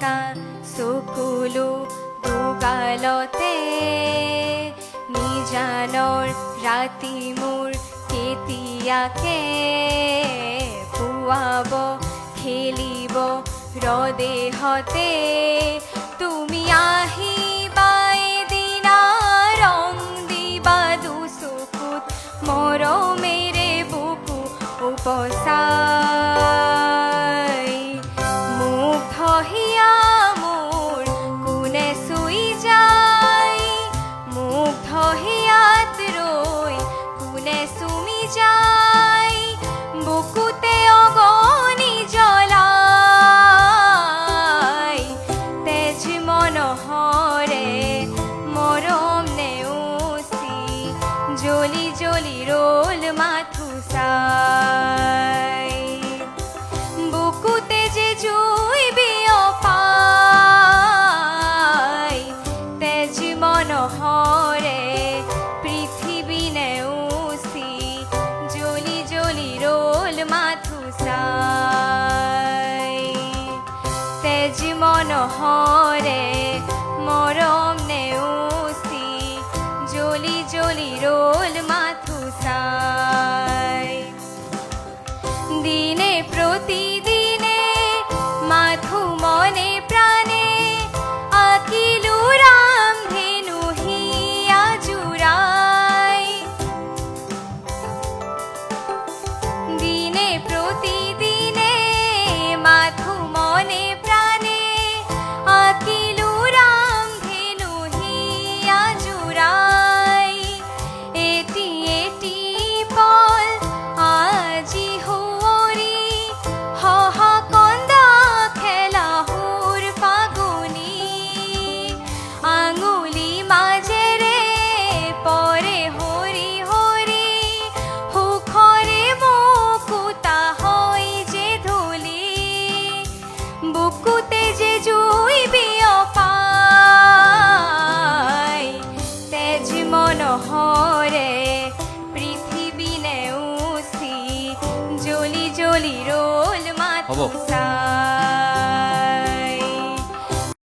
একা চকুলো দুগালতে নিজানৰ ৰাতি মোৰ কেতিয়াকে পুৱাব খেলিব ৰদেহতে তুমি আহিবা এদিনা ৰং দিবা দুচকুত মৰমেৰে বুকু উপচাই মুগ্ধ হিয়া মোৰ কোনে চুই যায় মুগ্ধ হিয়াত ৰৈ কোনে চুমি যায় বুকুতে অগণি জ্বলাই তেজ মনোহৰে মৰম নেওচি জ্বলি জ্বলি ৰল মাথো চাই বুকুতে যে জুই বিয়পাই তেজ মনোহৰে পৃথিৱী নেওচি জ্বলি জ্বলি ৰল মাথো চাই তেজ মনোহৰে মৰম নেওচি জ্বলি জ্বলি ৰল মাথো চাই দিনে প্ৰতিদিনে মাথো মনে প্ৰাণে আঁকিলো ৰাম ধেনু হিয়া জোৰাই দিনে প্ৰতিদিনে মাথো মনে প্ৰাণে আঁকিলো ৰাম ধেনু হিয়া জোৰাই এটি এটি পল আজি হুঁৱৰি হহা কন্দা খেলা সুৰ ফাগুনি আঙুলি মাজেৰে পৰে হৰি হৰি সুখৰে মুকুতা হৈ যে ধূলি বুকুতে যে জুই বিয়পাই তেজ মনোহৰে পৃথিৱী নেওচি জ্বলি জ্বলি ৰল মাথো